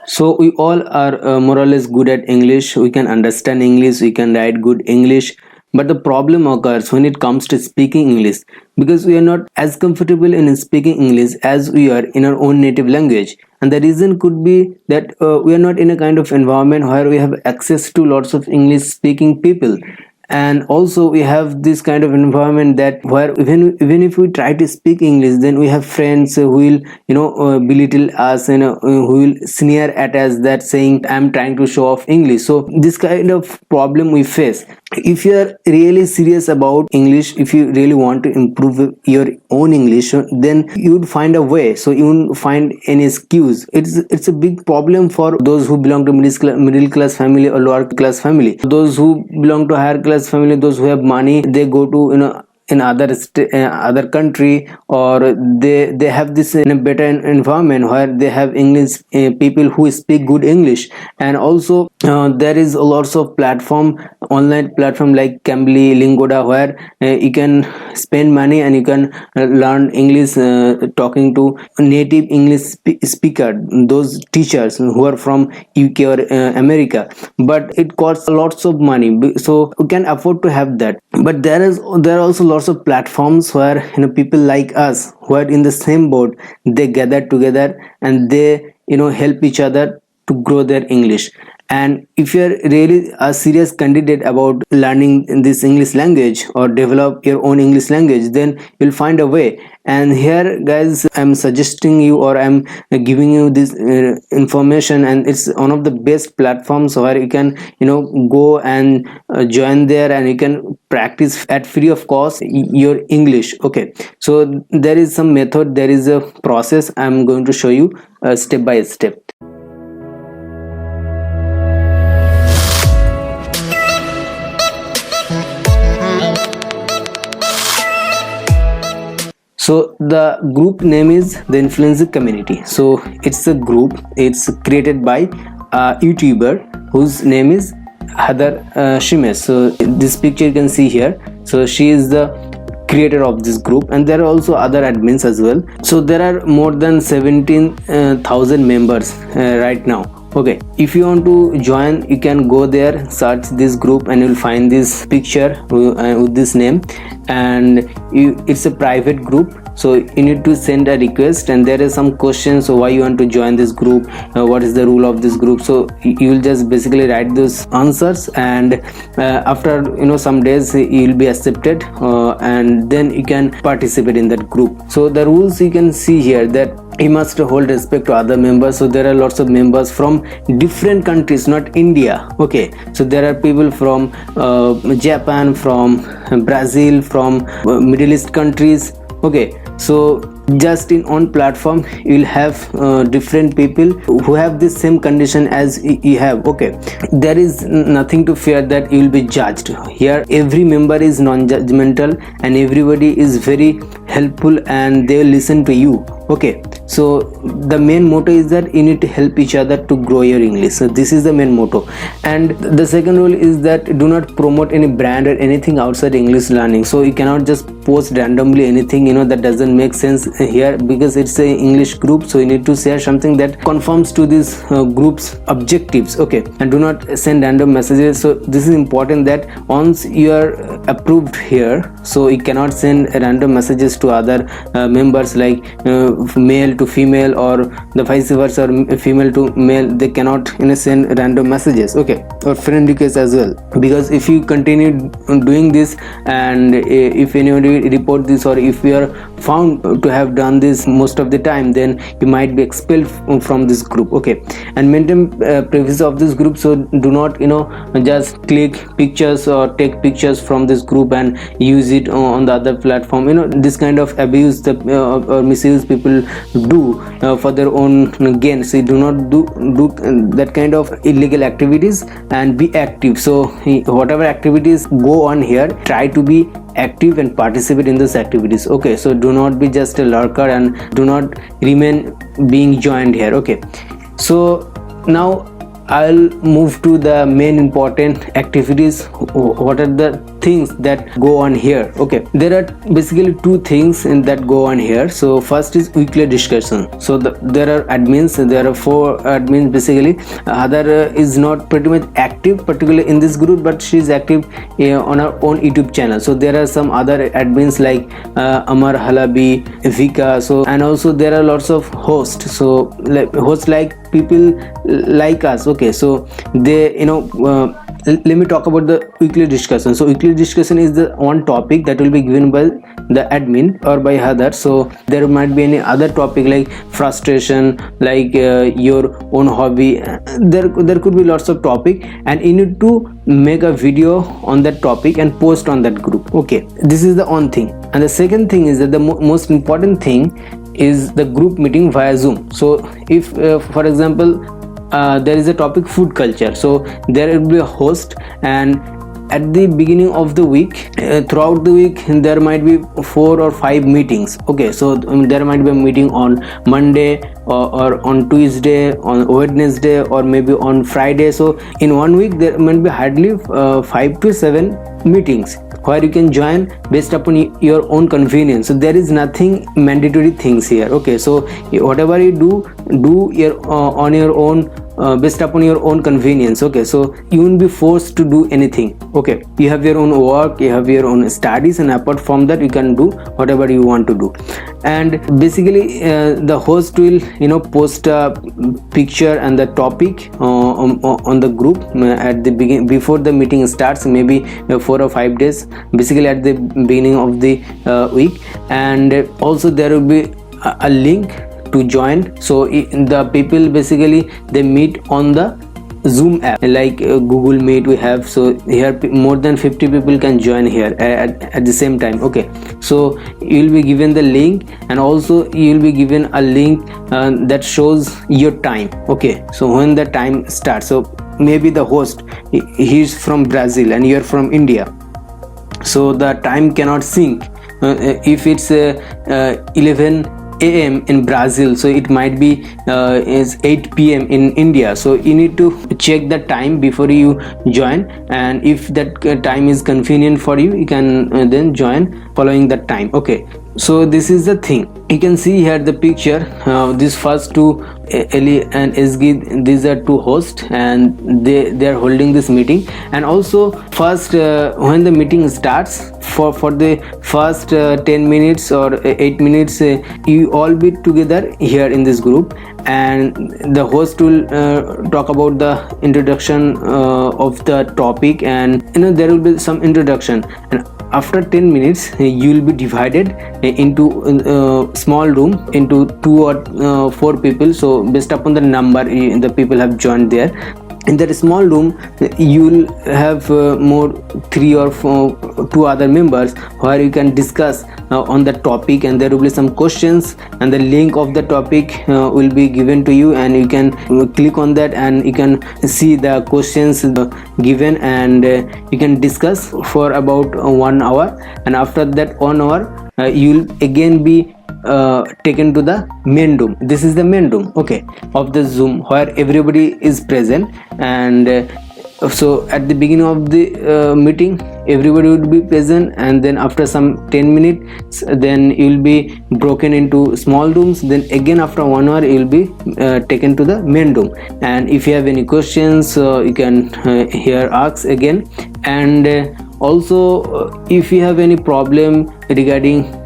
So we all are more or less good at English. We can understand English, we can write good English. But the problem occurs when it comes to speaking English, because we are not as comfortable in speaking English as we are in our own native language. And the reason could be that we are not in a kind of environment where we have access to lots of English speaking people. And also we have this kind of environment that where even if we try to speak English, then we have friends who will belittle us, who will sneer at us, that saying I'm trying to show off English. So this kind of problem we face. If you are really serious about English, if you really want to improve your own English, then you would find a way. So you won't find any excuse. It's a big problem for those who belong to middle class family or lower class family. Those who belong to higher class family, those who have money, they go to in other country, or they have this in a better environment where they have English people who speak good English. And also there is a lots of online platform like Cambly, Lingoda, where you can spend money and you can learn English, talking to native English speaker, those teachers who are from UK or America. But it costs lots of money, so we can afford to have that. But there are also lots of platforms where people like us who are in the same boat, they gather together and they help each other to grow their English. And if you're really a serious candidate about learning this English language or develop your own English language, then you'll find a way. And here guys, I'm suggesting you, or I'm giving you this information, and it's one of the best platforms where you can go and join there, and you can practice at free of cost your English. Okay, so there is some method, there is a process I'm going to show you step by step. So the group name is the Influency community. So it's a group, it's created by a YouTuber whose name is Heather Shimes. So this picture you can see here, so she is the creator of this group, and there are also other admins as well. So there are more than 17,000 members right now. Okay, if you want to join, you can go there, search this group, and you'll find this picture with this name. And it's a private group, so you need to send a request, and there is some questions. So why you want to join this group, what is the rule of this group? So you will just basically write those answers, and after some days you will be accepted, and then you can participate in that group. So the rules you can see here, that you must hold respect to other members. So there are lots of members from different countries, not India. Okay, so there are people from Japan, from Brazil, from Middle East countries. Okay, so just in on platform you will have different people who have the same condition as you have. Okay, there is nothing to fear that you will be judged here. Every member is non-judgmental, and everybody is very helpful, and they will listen to you. Okay, so the main motto is that you need to help each other to grow your English. So this is the main motto. And the second rule is that do not promote any brand or anything outside English learning. So you cannot just post randomly anything that doesn't make sense here, because it's a English group. So you need to share something that conforms to this group's objectives. Okay, and do not send random messages. So this is important, that once you are approved here, so you cannot send random messages to other members, like male to female, or the vice versa, or female to male. They cannot send random messages. Okay, or friend requests as well, because if you continue doing this, and if anybody report this, or if you are found to have done this most of the time, then you might be expelled from this group. Okay, and maintain privacy of this group. So do not just click pictures or take pictures from this group and use it on the other platform. This kind of abuse or misuse people do for their own gain. So do not do that kind of illegal activities, and be active. So whatever activities go on here, try to be active and participate in those activities. Okay, so do not be just a lurker, and do not remain being joined here. Okay, so now I'll move to the main important activities. What are the things that go on here. Okay, there are basically two things that go on here. So first is weekly discussion. So there are admins, there are 4 admins basically. Other is not pretty much active particularly in this group, but she is active on her own YouTube channel. So there are some other admins like Amar Halabi, Vika, so, and also there are lots of hosts, so like hosts like people like us. Okay, so they let me talk about the weekly discussion. So weekly discussion is the one topic that will be given by the admin or by other. So there might be any other topic like frustration, like your own hobby. There could be lots of topic, and you need to make a video on that topic and post on that group. Okay, this is the one thing. And the second thing is that the most important thing is the group meeting via Zoom. So if for example there is a topic food culture, so there will be a host, and at the beginning of the week, throughout the week there might be 4 or 5 meetings. Okay, so there might be a meeting on Monday or on Tuesday, on Wednesday, or maybe on Friday. So in one week there might be hardly 5 to 7 meetings where you can join based upon your own convenience. So there is nothing mandatory things here. Okay, so whatever you do your on your own, based upon your own convenience. Okay, so you won't be forced to do anything. Okay, you have your own work, you have your own studies, and apart from that you can do whatever you want to do. And basically the host will post a picture and the topic on the group at the beginning, before the meeting starts, maybe 4 or 5 days, basically at the beginning of the week. And also there will be a link to join. So the people basically they meet on the Zoom app, like Google Meet we have. So here more than 50 people can join here at the same time. Okay, so you will be given the link, and also you will be given a link that shows your time. Okay, so when the time starts, so maybe the host he is from Brazil and you are from India, so the time cannot sync. If it's 11 a.m. in Brazil, so it might be is 8 p.m. in India. So you need to check the time before you join, and if that time is convenient for you, you can then join following that time. Okay, so this is the thing. You can see here the picture. These first two, Eli and Esgi, these are two hosts, and they are holding this meeting. And also first when the meeting starts, for the first 10 minutes or 8 minutes, you all be together here in this group, and the host will talk about the introduction of the topic, and there will be some introduction. And after 10 minutes you will be divided into small room into 2 or 4 people. So based upon the number the people have joined there, in that small room you will have more 3 or 2 other members where you can discuss on the topic, and there will be some questions, and the link of the topic will be given to you, and you can click on that and you can see the questions given, and you can discuss for about 1 hour. And after that 1 hour you will again be taken to the main room. This is the main room, okay, of the Zoom, where everybody is present. And so at the beginning of the meeting everybody would be present, and then after some 10 minutes then you will be broken into small rooms. Then again after 1 hour you will be taken to the main room, and if you have any questions you can here ask again. And also if you have any problem regarding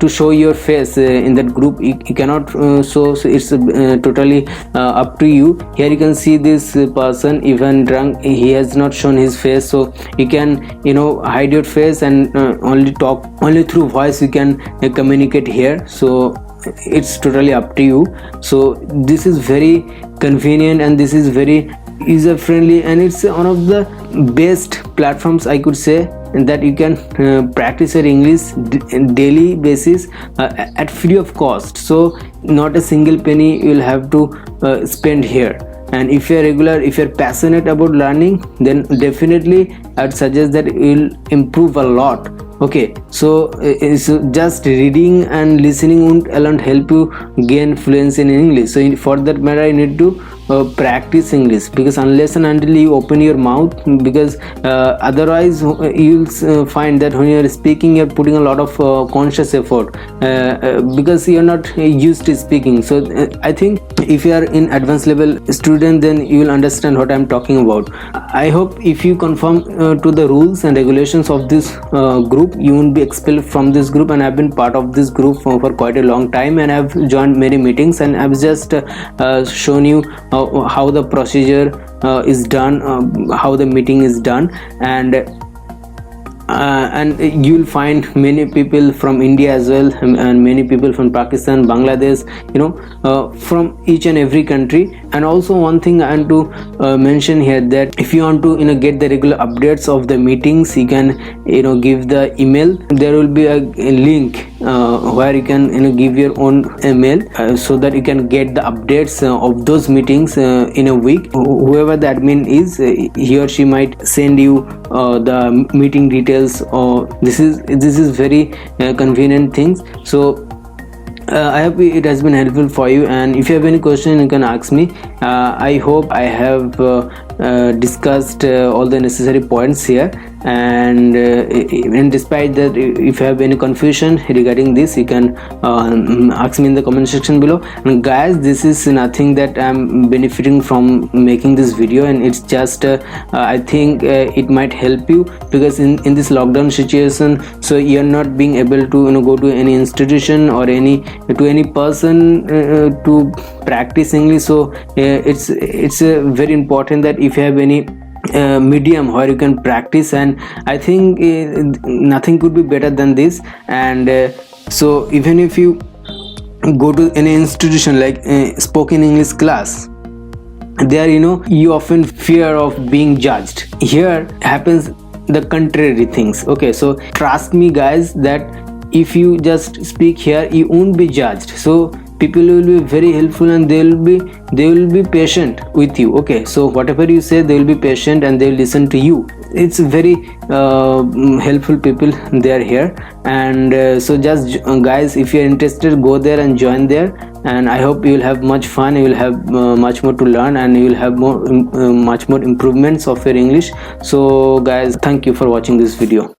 to show your face in that group, you cannot show, so it's totally up to you. Here you can see this person, even drunk, he has not shown his face, so you can hide your face and only talk, only through voice you can communicate here. So it's totally up to you. So this is very convenient, and this is very user friendly, and it's one of the best platforms I could say that you can practice your English daily basis at free of cost. So not a single penny you will have to spend here. And if you're regular, if you're passionate about learning, then definitely I'd suggest that you'll improve a lot. Okay, so just reading and listening won't alone help you gain fluency in English. So for that matter you need to practice English, because unless and until you open your mouth, because otherwise you'll find that when you're speaking you're putting a lot of conscious effort, because you're not used to speaking. So I think if you are in advanced level student, then you will understand what I'm talking about. I hope if you conform to the rules and regulations of this group, you won't be expelled from this group. And I've been part of this group for quite a long time, and I've joined many meetings, and I've just shown you how the procedure is done, how the meeting is done. And you'll find many people from India as well, and many people from Pakistan, Bangladesh, from each and every country. And also one thing I want to mention here, that if you want to get the regular updates of the meetings, you can give the email. There will be a link where you can give your own email, so that you can get the updates of those meetings in a week. Whoever the admin is, he or she might send you the meeting details, or this is very convenient things. So I hope it has been helpful for you, and if you have any question you can ask me. I hope I have discussed all the necessary points here, and despite that, if you have any confusion regarding this, you can ask me in the comment section below. And guys, this is nothing that I'm benefiting from making this video, and it's just I think it might help you, because in this lockdown situation, so you're not being able to go to any institution or any person to practice English. So it's very important that if you have any medium where you can practice, and I think nothing could be better than this. And so even if you go to any institution like spoken English class, there you often fear of being judged. Here happens the contrary things. Okay, so trust me guys, that if you just speak here, you won't be judged. So people will be very helpful, and they will be patient with you. Okay, so whatever you say, they will be patient and they will listen to you. It's very helpful people, they are here. And so just guys, if you're interested, go there and join there, and I hope you will have much fun, you will have much more to learn, and you will have much more improvements of your English. So guys, thank you for watching this video.